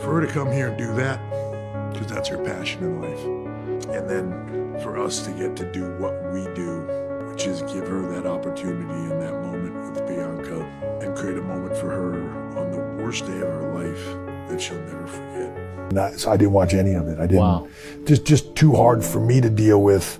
for her to come here and do that, because that's her passion in life, and then for us to get to do what we do, which is give her that opportunity in that moment with Bianca and create a moment for her on the worst day of her life that she'll never forget. So I didn't watch any of it. I didn't. Wow. Just too hard for me to deal with.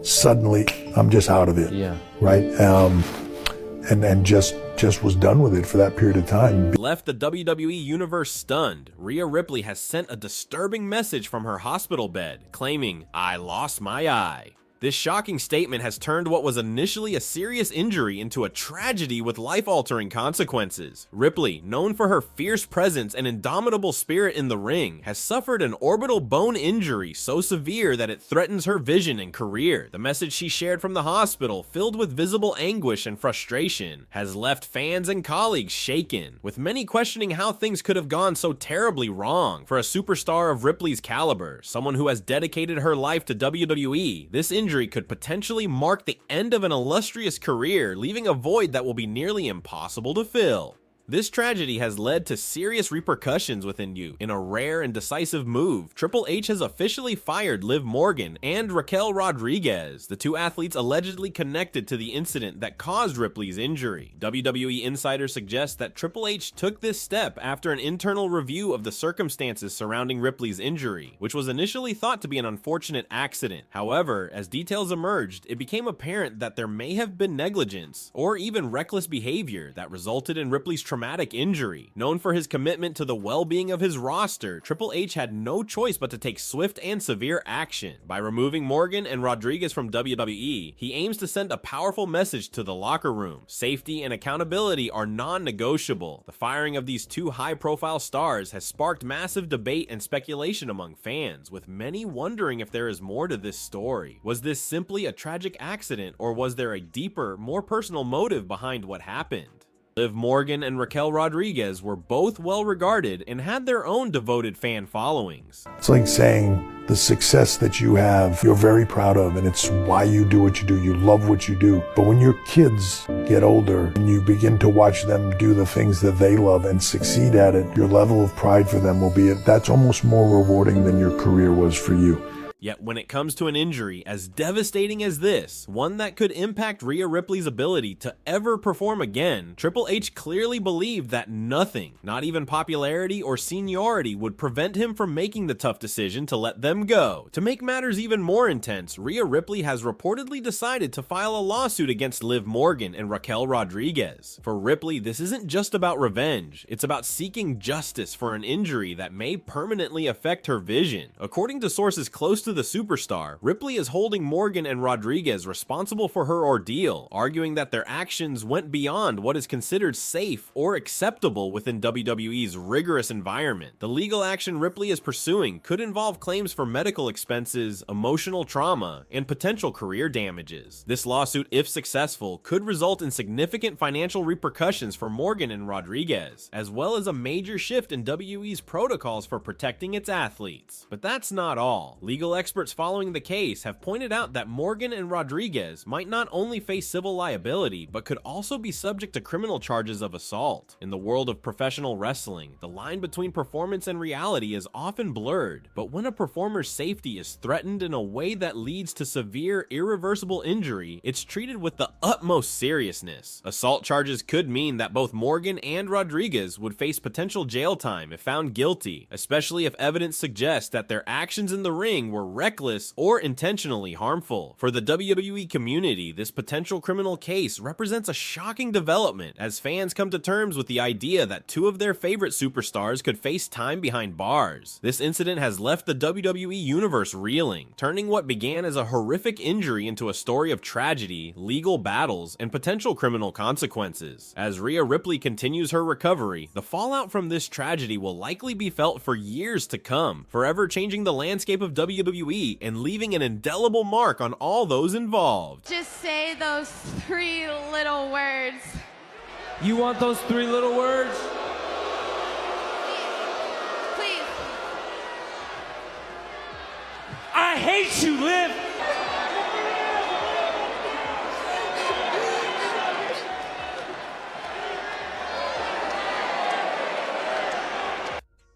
Suddenly, I'm just out of it. Yeah. Right. And just was done with it for that period of time. Left the WWE Universe stunned, Rhea Ripley has sent a disturbing message from her hospital bed, claiming, "I lost my eye." This shocking statement has turned what was initially a serious injury into a tragedy with life-altering consequences. Ripley, known for her fierce presence and indomitable spirit in the ring, has suffered an orbital bone injury so severe that it threatens her vision and career. The message she shared from the hospital, filled with visible anguish and frustration, has left fans and colleagues shaken, with many questioning how things could have gone so terribly wrong. For a superstar of Ripley's caliber, someone who has dedicated her life to WWE, this injury could potentially mark the end of an illustrious career, leaving a void that will be nearly impossible to fill. This tragedy has led to serious repercussions within you. In a rare and decisive move, Triple H has officially fired Liv Morgan and Raquel Rodriguez, the two athletes allegedly connected to the incident that caused Ripley's injury. WWE Insider suggests that Triple H took this step after an internal review of the circumstances surrounding Ripley's injury, which was initially thought to be an unfortunate accident. However, as details emerged, it became apparent that there may have been negligence or even reckless behavior that resulted in Ripley's traumatic injury. Known for his commitment to the well-being of his roster, Triple H had no choice but to take swift and severe action. By removing Morgan and Rodriguez from WWE, he aims to send a powerful message to the locker room. Safety and accountability are non-negotiable. The firing of these two high-profile stars has sparked massive debate and speculation among fans, with many wondering if there is more to this story. Was this simply a tragic accident, or was there a deeper, more personal motive behind what happened? Liv Morgan and Raquel Rodriguez were both well regarded and had their own devoted fan followings. It's like saying the success that you have, you're very proud of, and it's why you do what you do. You love what you do. But when your kids get older and you begin to watch them do the things that they love and succeed at it, your level of pride for them will be, that's almost more rewarding than your career was for you. Yet when it comes to an injury as devastating as this, one that could impact Rhea Ripley's ability to ever perform again, Triple H clearly believed that nothing, not even popularity or seniority, would prevent him from making the tough decision to let them go. To make matters even more intense, Rhea Ripley has reportedly decided to file a lawsuit against Liv Morgan and Raquel Rodriguez. For Ripley, this isn't just about revenge, it's about seeking justice for an injury that may permanently affect her vision. According to sources close to the superstar, Ripley is holding Morgan and Rodriguez responsible for her ordeal, arguing that their actions went beyond what is considered safe or acceptable within WWE's rigorous environment. The legal action Ripley is pursuing could involve claims for medical expenses, emotional trauma, and potential career damages. This lawsuit, if successful, could result in significant financial repercussions for Morgan and Rodriguez, as well as a major shift in WWE's protocols for protecting its athletes. But that's not all. Legal experts following the case have pointed out that Morgan and Rodriguez might not only face civil liability, but could also be subject to criminal charges of assault. In the world of professional wrestling, the line between performance and reality is often blurred, but when a performer's safety is threatened in a way that leads to severe, irreversible injury, it's treated with the utmost seriousness. Assault charges could mean that both Morgan and Rodriguez would face potential jail time if found guilty, especially if evidence suggests that their actions in the ring were reckless or intentionally harmful. For the WWE community, this potential criminal case represents a shocking development as fans come to terms with the idea that two of their favorite superstars could face time behind bars. This incident has left the WWE Universe reeling, turning what began as a horrific injury into a story of tragedy, legal battles, and potential criminal consequences. As Rhea Ripley continues her recovery, the fallout from this tragedy will likely be felt for years to come, forever changing the landscape of WWE and leaving an indelible mark on all those involved. Just say those 3 little words. You want those 3 little words? Please. I hate you, Liv!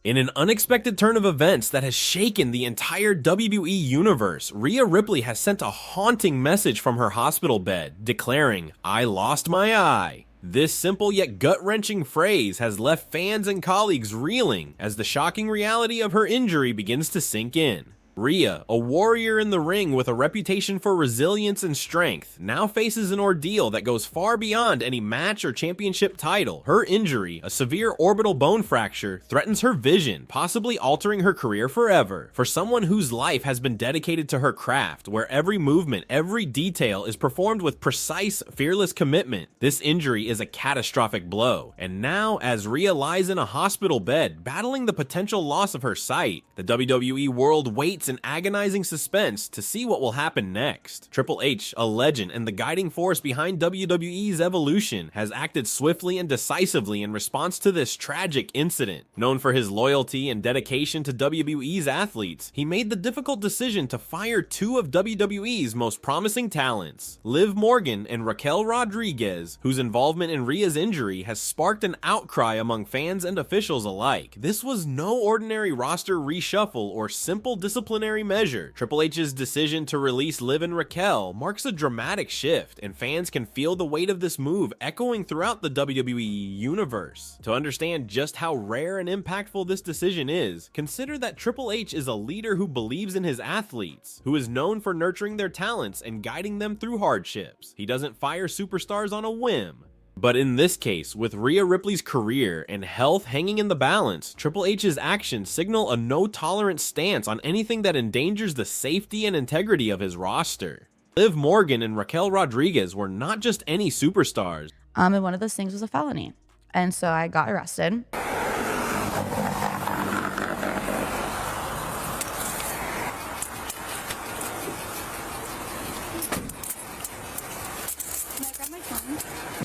In an unexpected turn of events that has shaken the entire WWE universe, Rhea Ripley has sent a haunting message from her hospital bed, declaring, "I lost my eye." This simple yet gut-wrenching phrase has left fans and colleagues reeling as the shocking reality of her injury begins to sink in. Rhea, a warrior in the ring with a reputation for resilience and strength, now faces an ordeal that goes far beyond any match or championship title. Her injury, a severe orbital bone fracture, threatens her vision, possibly altering her career forever. For someone whose life has been dedicated to her craft, where every movement, every detail is performed with precise, fearless commitment, this injury is a catastrophic blow. And now, as Rhea lies in a hospital bed, battling the potential loss of her sight, the WWE world waits in agonizing suspense to see what will happen next. Triple H, a legend and the guiding force behind WWE's evolution, has acted swiftly and decisively in response to this tragic incident. Known for his loyalty and dedication to WWE's athletes, he made the difficult decision to fire two of WWE's most promising talents, Liv Morgan and Raquel Rodriguez, whose involvement in Rhea's injury has sparked an outcry among fans and officials alike. This was no ordinary roster reshuffle or simple disciplinary measure. Triple H's decision to release Liv and Raquel marks a dramatic shift, and fans can feel the weight of this move echoing throughout the WWE universe. To understand just how rare and impactful this decision is, consider that Triple H is a leader who believes in his athletes, who is known for nurturing their talents and guiding them through hardships. He doesn't fire superstars on a whim. But in this case, with Rhea Ripley's career and health hanging in the balance, Triple H's actions signal a no-tolerance stance on anything that endangers the safety and integrity of his roster. Liv Morgan and Raquel Rodriguez were not just any superstars. And one of those things was a felony. And so I got arrested.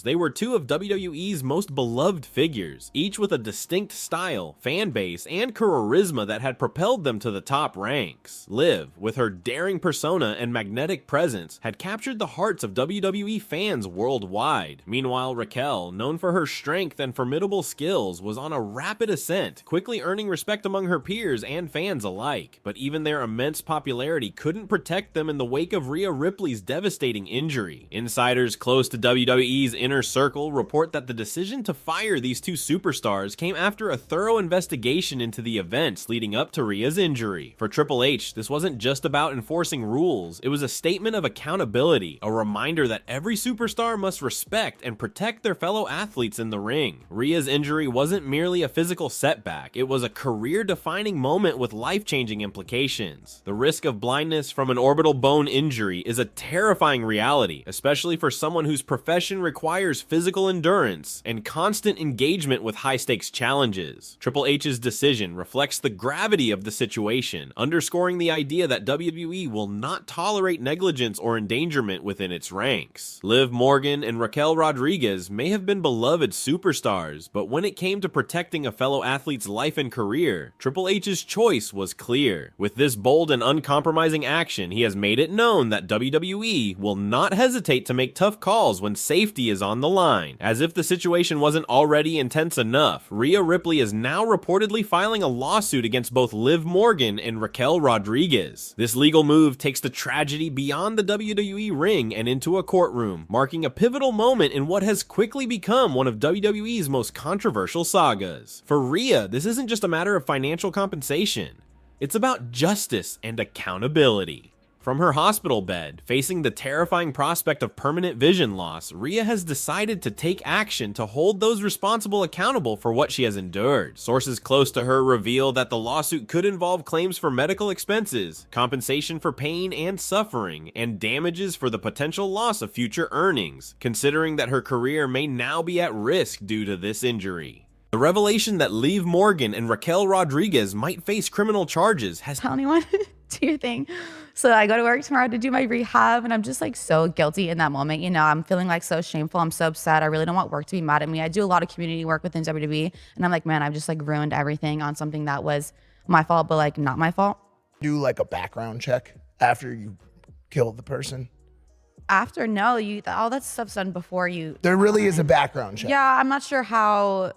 They were two of WWE's most beloved figures, each with a distinct style, fan base, and charisma that had propelled them to the top ranks. Liv, with her daring persona and magnetic presence, had captured the hearts of WWE fans worldwide. Meanwhile, Raquel, known for her strength and formidable skills, was on a rapid ascent, quickly earning respect among her peers and fans alike. But even their immense popularity couldn't protect them in the wake of Rhea Ripley's devastating injury. Insiders close to WWE's inner circle report that the decision to fire these two superstars came after a thorough investigation into the events leading up to Rhea's injury. For Triple H, this wasn't just about enforcing rules, it was a statement of accountability, a reminder that every superstar must respect and protect their fellow athletes in the ring. Rhea's injury wasn't merely a physical setback, it was a career-defining moment with life-changing implications. The risk of blindness from an orbital bone injury is a terrifying reality, especially for someone whose profession requires physical endurance and constant engagement with high-stakes challenges. Triple H's decision reflects the gravity of the situation, underscoring the idea that WWE will not tolerate negligence or endangerment within its ranks. Liv Morgan and Raquel Rodriguez may have been beloved superstars, but when it came to protecting a fellow athlete's life and career, Triple H's choice was clear. With this bold and uncompromising action, he has made it known that WWE will not hesitate to make tough calls when safety is on the line. As if the situation wasn't already intense enough, Rhea Ripley is now reportedly filing a lawsuit against both Liv Morgan and Raquel Rodriguez. This legal move takes the tragedy beyond the WWE ring and into a courtroom, marking a pivotal moment in what has quickly become one of WWE's most controversial sagas. For Rhea, this isn't just a matter of financial compensation. It's about justice and accountability. From her hospital bed, facing the terrifying prospect of permanent vision loss, Rhea has decided to take action to hold those responsible accountable for what she has endured. Sources close to her reveal that the lawsuit could involve claims for medical expenses, compensation for pain and suffering, and damages for the potential loss of future earnings, considering that her career may now be at risk due to this injury. The revelation that Liv Morgan and Raquel Rodriguez might face criminal charges has Tell anyone, do your thing. So I go to work tomorrow to do my rehab, and I'm just like so guilty in that moment. You know, I'm feeling like so shameful. I'm so upset. I really don't want work to be mad at me. I do a lot of community work within WWE, and I'm like, man, I've just like ruined everything on something that was my fault, but like not my fault. Do like a background check after you kill the person? After, no, all that stuff's done before you. There really is a background check. Yeah, I'm not sure how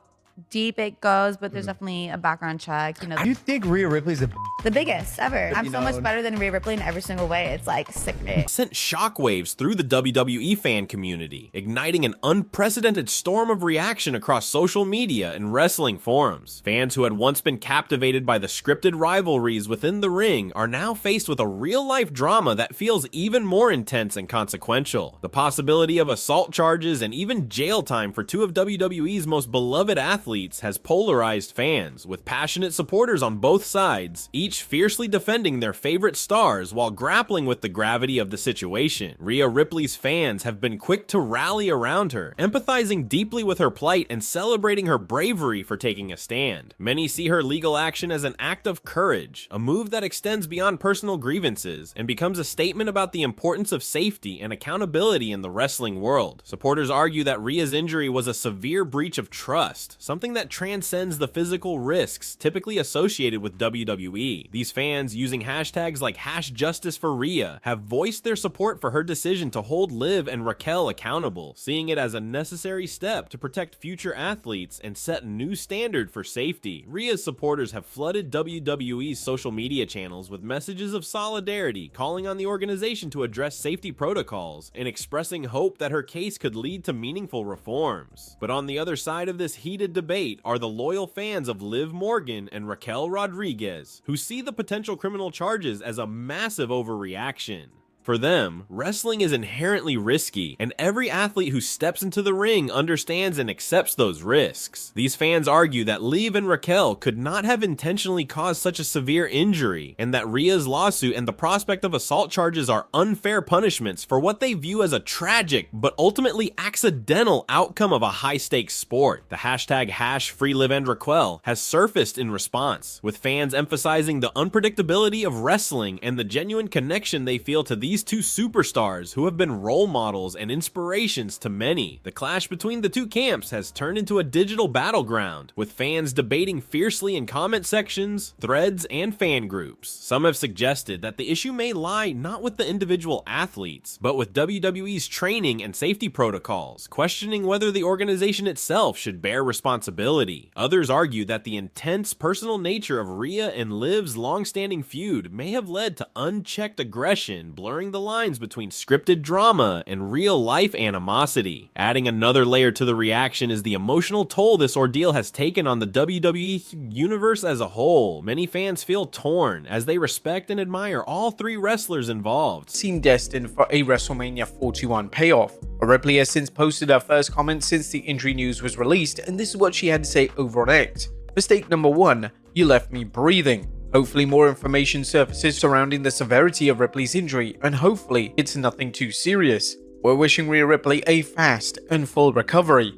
deep it goes, but there's definitely a background check. You know, You think Rhea Ripley's the biggest ever. I'm so much better than Rhea Ripley in every single way. It's like sick. Sent shockwaves through the WWE fan community, igniting an unprecedented storm of reaction across social media and wrestling forums. Fans who had once been captivated by the scripted rivalries within the ring are now faced with a real-life drama that feels even more intense and consequential. The possibility of assault charges and even jail time for two of WWE's most beloved athletes has polarized fans, with passionate supporters on both sides, each fiercely defending their favorite stars while grappling with the gravity of the situation. Rhea Ripley's fans have been quick to rally around her, empathizing deeply with her plight and celebrating her bravery for taking a stand. Many see her legal action as an act of courage, a move that extends beyond personal grievances and becomes a statement about the importance of safety and accountability in the wrestling world. Supporters argue that Rhea's injury was a severe breach of trust, something that transcends the physical risks typically associated with WWE. These fans, using hashtags like #JusticeForRhea, have voiced their support for her decision to hold Liv and Raquel accountable, seeing it as a necessary step to protect future athletes and set a new standard for safety. Rhea's supporters have flooded WWE's social media channels with messages of solidarity, calling on the organization to address safety protocols and expressing hope that her case could lead to meaningful reforms. But on the other side of this heated debate are the loyal fans of Liv Morgan and Raquel Rodriguez, who see the potential criminal charges as a massive overreaction. For them, wrestling is inherently risky, and every athlete who steps into the ring understands and accepts those risks. These fans argue that Liv and Raquel could not have intentionally caused such a severe injury, and that Rhea's lawsuit and the prospect of assault charges are unfair punishments for what they view as a tragic but ultimately accidental outcome of a high-stakes sport. The hashtag #FreeLivAndRaquel has surfaced in response, with fans emphasizing the unpredictability of wrestling and the genuine connection they feel to these two superstars who have been role models and inspirations to many. The clash between the two camps has turned into a digital battleground, with fans debating fiercely in comment sections, threads, and fan groups. Some have suggested that the issue may lie not with the individual athletes, but with WWE's training and safety protocols, questioning whether the organization itself should bear responsibility. Others argue that the intense personal nature of Rhea and Liv's long-standing feud may have led to unchecked aggression, blurring the lines between scripted drama and real-life animosity. Adding another layer to the reaction is the emotional toll this ordeal has taken on the WWE universe as a whole. Many fans feel torn, as they respect and admire all three wrestlers involved. Seem destined for a WrestleMania 41 payoff. Ripley has since posted her first comment since the injury news was released, and this is what she had to say over on X. Mistake number 1, you left me breathing. Hopefully more information surfaces surrounding the severity of Ripley's injury, and hopefully it's nothing too serious. We're wishing Rhea Ripley a fast and full recovery.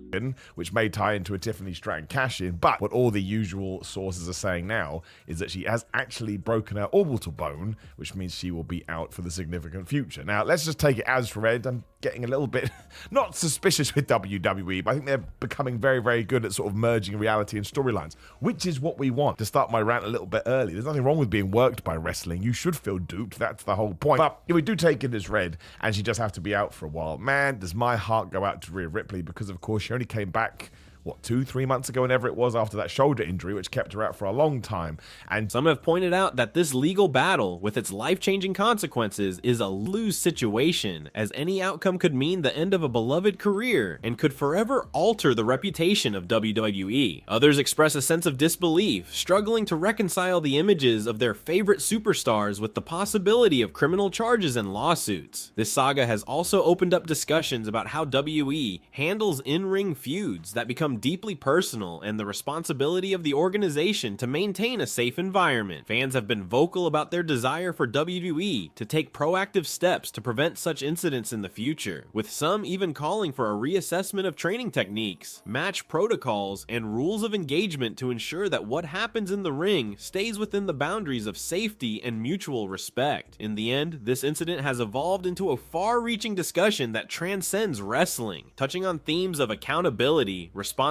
Which may tie into a Tiffany Stratton cash-in, but what all the usual sources are saying now is that she has actually broken her orbital bone, which means she will be out for the significant future. Now, let's just take it as read. I'm getting a little bit not suspicious with WWE, but I think they're becoming very, very good at sort of merging reality and storylines, which is what we want. To start my rant a little bit early, there's nothing wrong with being worked by wrestling. You should feel duped. That's the whole point. But if we do take it as read, and she just have to be out for a while, man, does my heart go out to Rhea Ripley, because of course she only came back, what, 2-3 months ago, whenever it was, after that shoulder injury, which kept her out for a long time. And some have pointed out that this legal battle, with its life-changing consequences, is a lose situation, as any outcome could mean the end of a beloved career and could forever alter the reputation of WWE. Others express a sense of disbelief, struggling to reconcile the images of their favorite superstars with the possibility of criminal charges and lawsuits. This saga has also opened up discussions about how WWE handles in-ring feuds that become deeply personal, and the responsibility of the organization to maintain a safe environment. Fans have been vocal about their desire for WWE to take proactive steps to prevent such incidents in the future, with some even calling for a reassessment of training techniques, match protocols, and rules of engagement to ensure that what happens in the ring stays within the boundaries of safety and mutual respect. In the end, this incident has evolved into a far-reaching discussion that transcends wrestling, touching on themes of accountability, responsibility,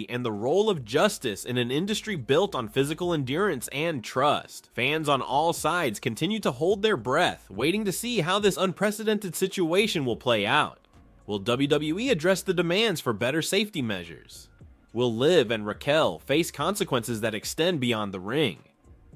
and the role of justice in an industry built on physical endurance and trust. Fans on all sides continue to hold their breath, waiting to see how this unprecedented situation will play out. Will WWE address the demands for better safety measures? Will Liv and Raquel face consequences that extend beyond the ring?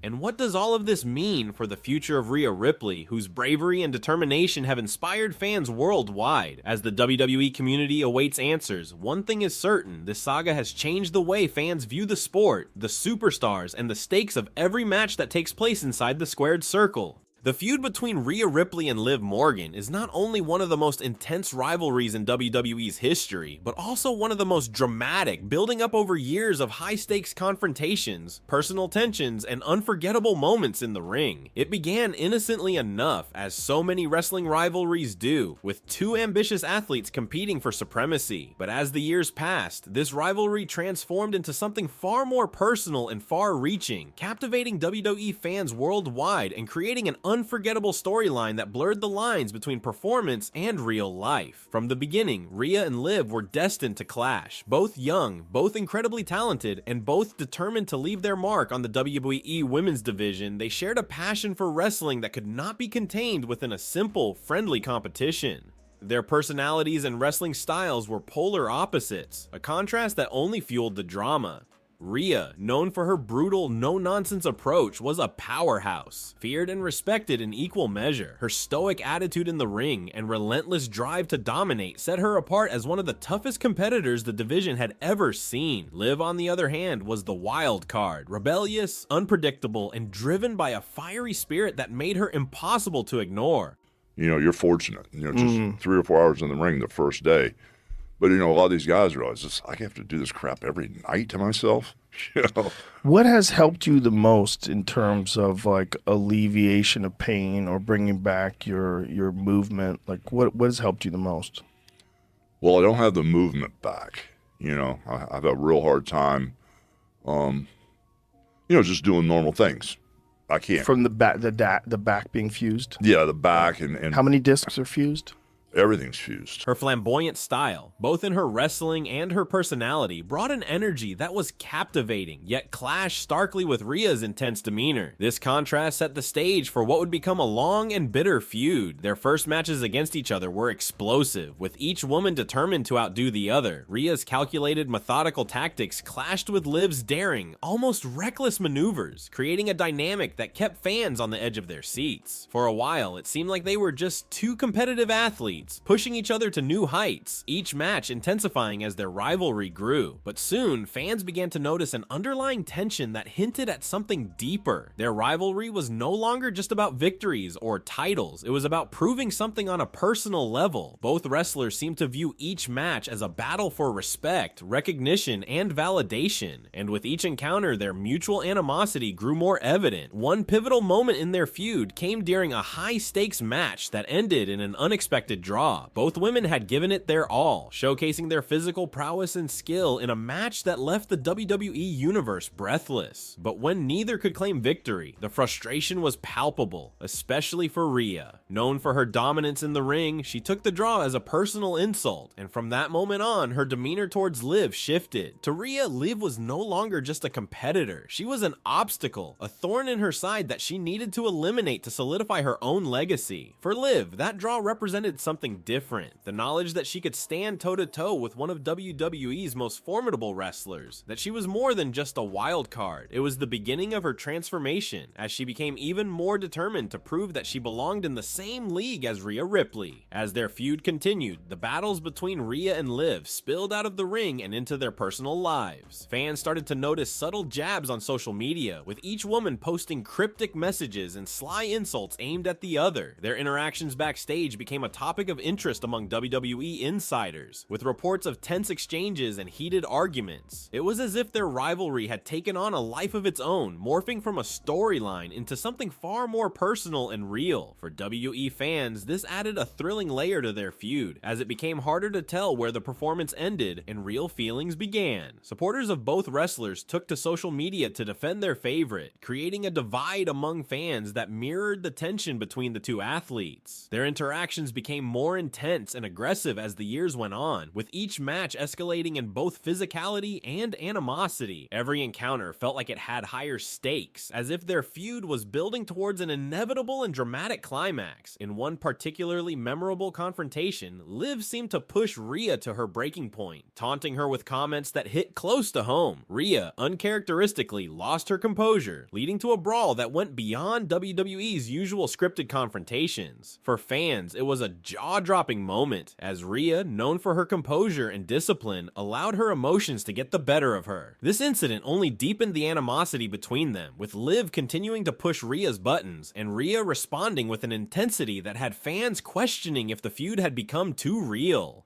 And what does all of this mean for the future of Rhea Ripley, whose bravery and determination have inspired fans worldwide? As the WWE community awaits answers, one thing is certain: this saga has changed the way fans view the sport, the superstars, and the stakes of every match that takes place inside the squared circle. The feud between Rhea Ripley and Liv Morgan is not only one of the most intense rivalries in WWE's history, but also one of the most dramatic, building up over years of high-stakes confrontations, personal tensions, and unforgettable moments in the ring. It began innocently enough, as so many wrestling rivalries do, with two ambitious athletes competing for supremacy. But as the years passed, this rivalry transformed into something far more personal and far-reaching, captivating WWE fans worldwide and creating an unforgettable storyline that blurred the lines between performance and real life. From the beginning, Rhea and Liv were destined to clash. Both young, both incredibly talented, and both determined to leave their mark on the WWE Women's Division, they shared a passion for wrestling that could not be contained within a simple, friendly competition. Their personalities and wrestling styles were polar opposites, a contrast that only fueled the drama. Rhea, known for her brutal, no-nonsense approach, was a powerhouse, feared and respected in equal measure. Her stoic attitude in the ring and relentless drive to dominate set her apart as one of the toughest competitors the division had ever seen. Liv, on the other hand, was the wild card, rebellious, unpredictable, and driven by a fiery spirit that made her impossible to ignore. You know, you're fortunate, just 3 or 4 hours in the ring the first day. But, a lot of these guys realize this, I have to do this crap every night to myself. What has helped you the most in terms of like alleviation of pain or bringing back your movement? Like what has helped you the most? Well, I don't have the movement back. I've a real hard time, just doing normal things. I can't. From the back being fused? Yeah, the back and how many discs are fused? Everything's fused. Her flamboyant style, both in her wrestling and her personality, brought an energy that was captivating, yet clashed starkly with Rhea's intense demeanor. This contrast set the stage for what would become a long and bitter feud. Their first matches against each other were explosive, with each woman determined to outdo the other. Rhea's calculated, methodical tactics clashed with Liv's daring, almost reckless maneuvers, creating a dynamic that kept fans on the edge of their seats. For a while, it seemed like they were just two competitive athletes, pushing each other to new heights, each match intensifying as their rivalry grew. But soon, fans began to notice an underlying tension that hinted at something deeper. Their rivalry was no longer just about victories or titles, it was about proving something on a personal level. Both wrestlers seemed to view each match as a battle for respect, recognition, and validation, and with each encounter, their mutual animosity grew more evident. One pivotal moment in their feud came during a high-stakes match that ended in an unexpected draw. Both women had given it their all, showcasing their physical prowess and skill in a match that left the WWE Universe breathless. But when neither could claim victory, the frustration was palpable, especially for Rhea. Known for her dominance in the ring, she took the draw as a personal insult, and from that moment on, her demeanor towards Liv shifted. To Rhea, Liv was no longer just a competitor. She was an obstacle, a thorn in her side that she needed to eliminate to solidify her own legacy. For Liv, that draw represented something different. The knowledge that she could stand toe-to-toe with one of WWE's most formidable wrestlers, that she was more than just a wild card. It was the beginning of her transformation, as she became even more determined to prove that she belonged in the same league as Rhea Ripley. As their feud continued, the battles between Rhea and Liv spilled out of the ring and into their personal lives. Fans started to notice subtle jabs on social media, with each woman posting cryptic messages and sly insults aimed at the other. Their interactions backstage became a topic of interest among WWE insiders, with reports of tense exchanges and heated arguments. It was as if their rivalry had taken on a life of its own, morphing from a storyline into something far more personal and real. For WE fans, this added a thrilling layer to their feud, as it became harder to tell where the performance ended and real feelings began. Supporters of both wrestlers took to social media to defend their favorite, creating a divide among fans that mirrored the tension between the two athletes. Their interactions became more more intense and aggressive as the years went on, with each match escalating in both physicality and animosity. Every encounter felt like it had higher stakes, as if their feud was building towards an inevitable and dramatic climax. In one particularly memorable confrontation, Liv seemed to push Rhea to her breaking point, taunting her with comments that hit close to home. Rhea uncharacteristically lost her composure, leading to a brawl that went beyond WWE's usual scripted confrontations. For fans, it was a jaw-dropping moment, as Rhea, known for her composure and discipline, allowed her emotions to get the better of her. This incident only deepened the animosity between them, with Liv continuing to push Rhea's buttons, and Rhea responding with an intensity that had fans questioning if the feud had become too real.